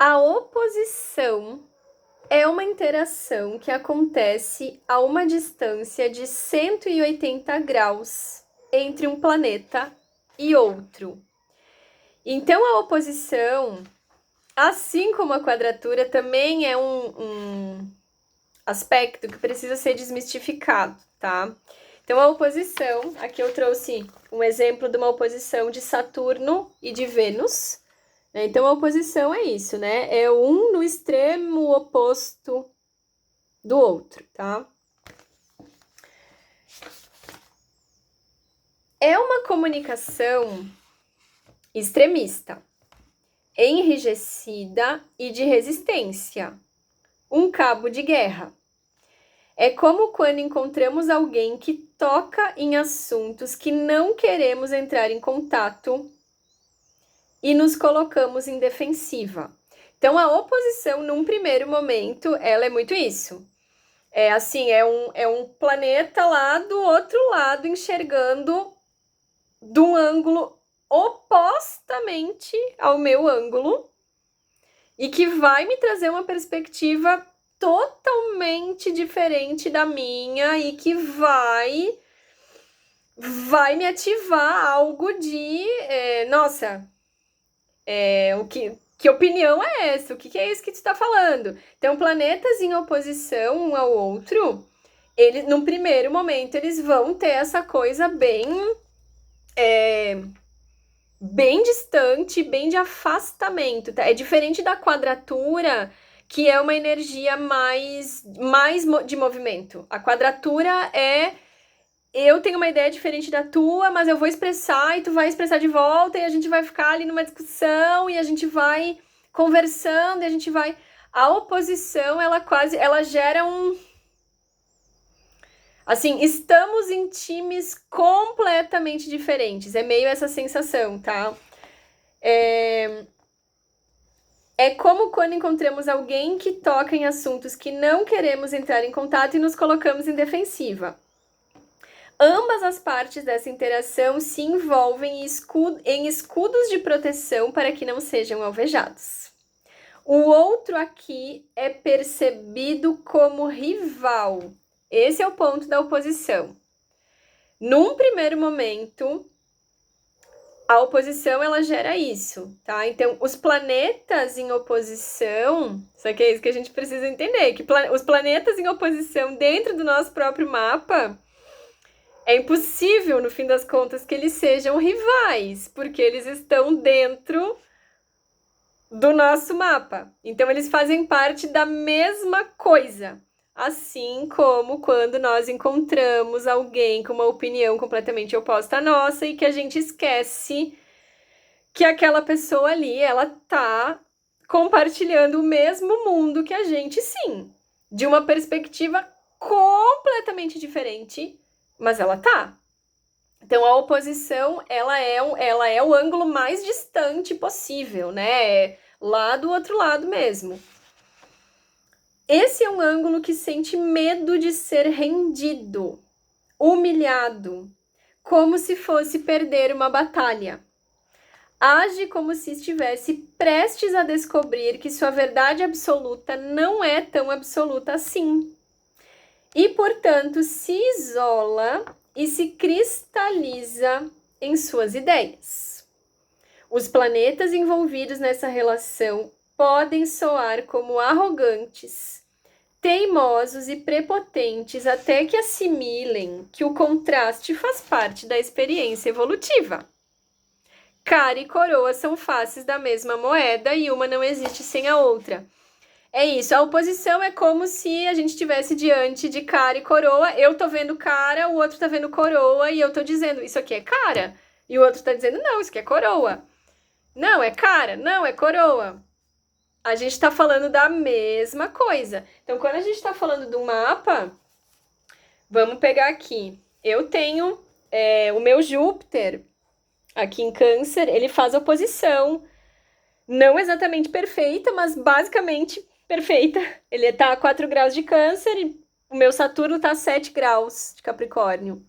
A oposição é uma interação que acontece a uma distância de 180 graus entre um planeta e outro. Então, a oposição, assim como a quadratura, também é um aspecto que precisa ser desmistificado, tá? Então, a oposição, aqui eu trouxe um exemplo de uma oposição de Saturno e de Vênus. Então, a oposição é isso, né? É um no extremo oposto do outro, tá? É uma comunicação extremista, enrijecida e de resistência. Um cabo de guerra. É como quando encontramos alguém que toca em assuntos que não queremos entrar em contato e nos colocamos em defensiva. Então, a oposição, num primeiro momento, ela é muito isso. É assim, é um planeta lá do outro lado enxergando de um ângulo opostamente ao meu ângulo e que vai me trazer uma perspectiva totalmente diferente da minha e que vai me ativar algo de nossa, que opinião é essa? O que é isso que tu está falando? Então, planetas em oposição um ao outro, eles, num primeiro momento, eles vão ter essa coisa bem distante, bem de afastamento, tá? É diferente da quadratura, que é uma energia mais de movimento. A quadratura é eu tenho uma ideia diferente da tua, mas eu vou expressar e tu vai expressar de volta e a gente vai ficar ali numa discussão e a gente vai conversando e a gente vai... A oposição, ela gera um... Assim, estamos em times completamente diferentes. É meio essa sensação, tá? É como quando encontramos alguém que toca em assuntos que não queremos entrar em contato e nos colocamos em defensiva. Ambas as partes dessa interação se envolvem em escudos de proteção para que não sejam alvejados. O outro aqui é percebido como rival. Esse é o ponto da oposição. Num primeiro momento, a oposição ela gera isso, tá? Então, os planetas em oposição, só que é isso que a gente precisa entender, que os planetas em oposição dentro do nosso próprio mapa, é impossível, no fim das contas, que eles sejam rivais, porque eles estão dentro do nosso mapa. Então, eles fazem parte da mesma coisa. Assim como quando nós encontramos alguém com uma opinião completamente oposta à nossa e que a gente esquece que aquela pessoa ali, ela tá compartilhando o mesmo mundo que a gente, sim. De uma perspectiva completamente diferente, mas ela tá. Então, a oposição, ela é o ângulo mais distante possível, né? Lá do outro lado mesmo. Esse é um ângulo que sente medo de ser rendido, humilhado, como se fosse perder uma batalha. Age como se estivesse prestes a descobrir que sua verdade absoluta não é tão absoluta assim. E, portanto, se isola e se cristaliza em suas ideias. Os planetas envolvidos nessa relação podem soar como arrogantes, teimosos e prepotentes até que assimilem que o contraste faz parte da experiência evolutiva. Cara e coroa são faces da mesma moeda e uma não existe sem a outra. É isso, a oposição é como se a gente estivesse diante de cara e coroa. Eu tô vendo cara, o outro tá vendo coroa e eu tô dizendo, isso aqui é cara. E o outro tá dizendo, não, isso aqui é coroa. Não, é cara, não, é coroa. A gente tá falando da mesma coisa. Então, quando a gente tá falando do mapa, vamos pegar aqui. Eu tenho o meu Júpiter aqui em Câncer, ele faz oposição. Não exatamente perfeita, mas basicamente perfeita. Ele tá a 4 graus de Câncer e o meu Saturno tá a 7 graus de Capricórnio.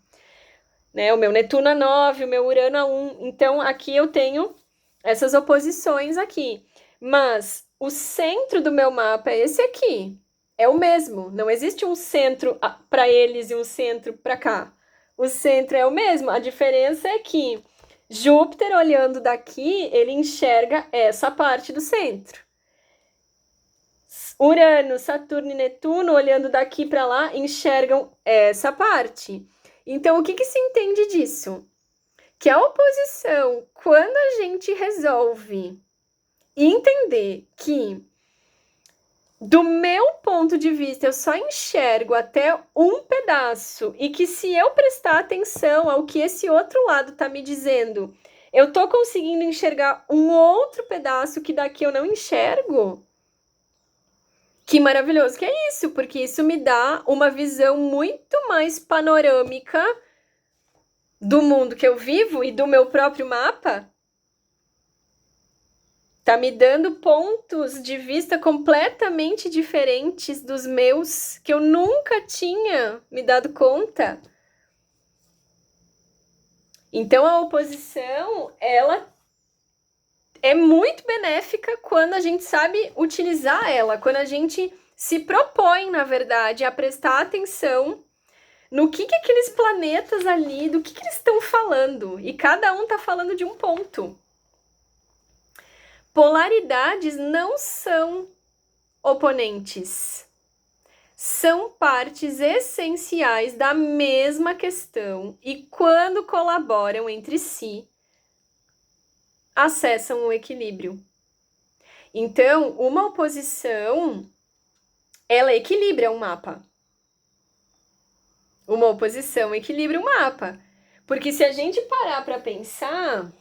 Né? O meu Netuno a 9, o meu Urano a 1. Então, aqui eu tenho essas oposições aqui. Mas o centro do meu mapa é esse aqui. É o mesmo. Não existe um centro para eles e um centro para cá. O centro é o mesmo. A diferença é que Júpiter, olhando daqui, ele enxerga essa parte do centro. Urano, Saturno e Netuno, olhando daqui para lá, enxergam essa parte. Então, o que se entende disso? Que a oposição, quando a gente resolve entender que, do meu ponto de vista, eu só enxergo até um pedaço e que se eu prestar atenção ao que esse outro lado está me dizendo, eu estou conseguindo enxergar um outro pedaço que daqui eu não enxergo. Que maravilhoso que é isso, porque isso me dá uma visão muito mais panorâmica do mundo que eu vivo e do meu próprio mapa. Tá me dando pontos de vista completamente diferentes dos meus, que eu nunca tinha me dado conta. Então, a oposição, ela é muito benéfica quando a gente sabe utilizar ela, quando a gente se propõe, na verdade, a prestar atenção no que aqueles planetas ali, do que eles estão falando. E cada um tá falando de um ponto. Polaridades não são oponentes. São partes essenciais da mesma questão e, quando colaboram entre si, acessam o equilíbrio. Então, uma oposição, ela equilibra um mapa. Uma oposição equilibra um mapa. Porque se a gente parar para pensar,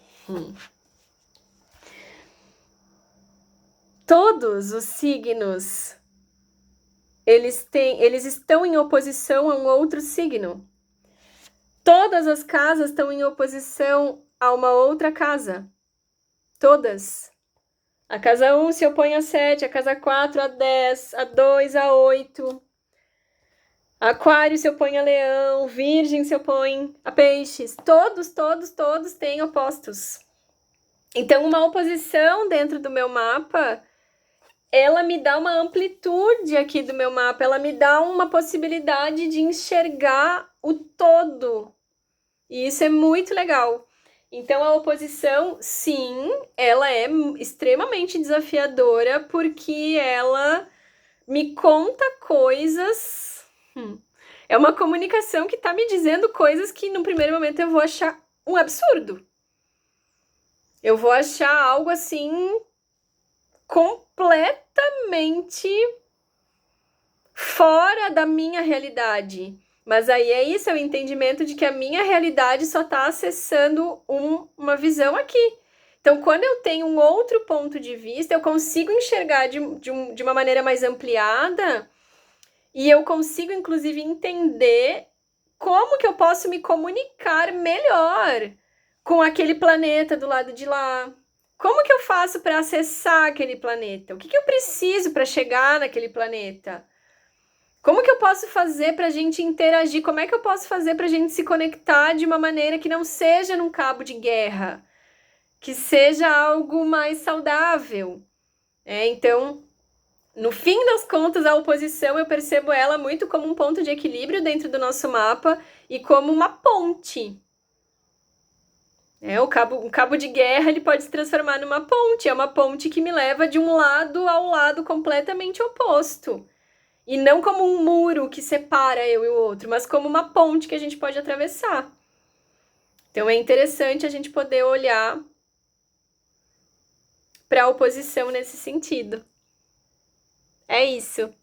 todos os signos, eles estão em oposição a um outro signo. Todas as casas estão em oposição a uma outra casa. Todas. A casa 1 se opõe a 7, a casa 4 a 10, a 2 a 8. Aquário se opõe a Leão, Virgem se opõe a Peixes. Todos têm opostos. Então, uma oposição dentro do meu mapa, ela me dá uma amplitude aqui do meu mapa, ela me dá uma possibilidade de enxergar o todo. E isso é muito legal. Então, a oposição, sim, ela é extremamente desafiadora porque ela me conta coisas. É uma comunicação que tá me dizendo coisas que, no primeiro momento, eu vou achar um absurdo. Eu vou achar algo assim completamente fora da minha realidade. Mas aí é isso, é o entendimento de que a minha realidade só está acessando uma visão aqui. Então, quando eu tenho um outro ponto de vista, eu consigo enxergar de uma maneira mais ampliada e eu consigo, inclusive, entender como que eu posso me comunicar melhor com aquele planeta do lado de lá. Como que eu faço para acessar aquele planeta? O que eu preciso para chegar naquele planeta? Como que eu posso fazer para a gente interagir? Como é que eu posso fazer para a gente se conectar de uma maneira que não seja num cabo de guerra? Que seja algo mais saudável. Então, no fim das contas, a oposição, eu percebo ela muito como um ponto de equilíbrio dentro do nosso mapa e como uma ponte. Um cabo de guerra, ele pode se transformar numa ponte. É uma ponte que me leva de um lado ao lado completamente oposto. E não como um muro que separa eu e o outro, mas como uma ponte que a gente pode atravessar. Então é interessante a gente poder olhar para a oposição nesse sentido. É isso.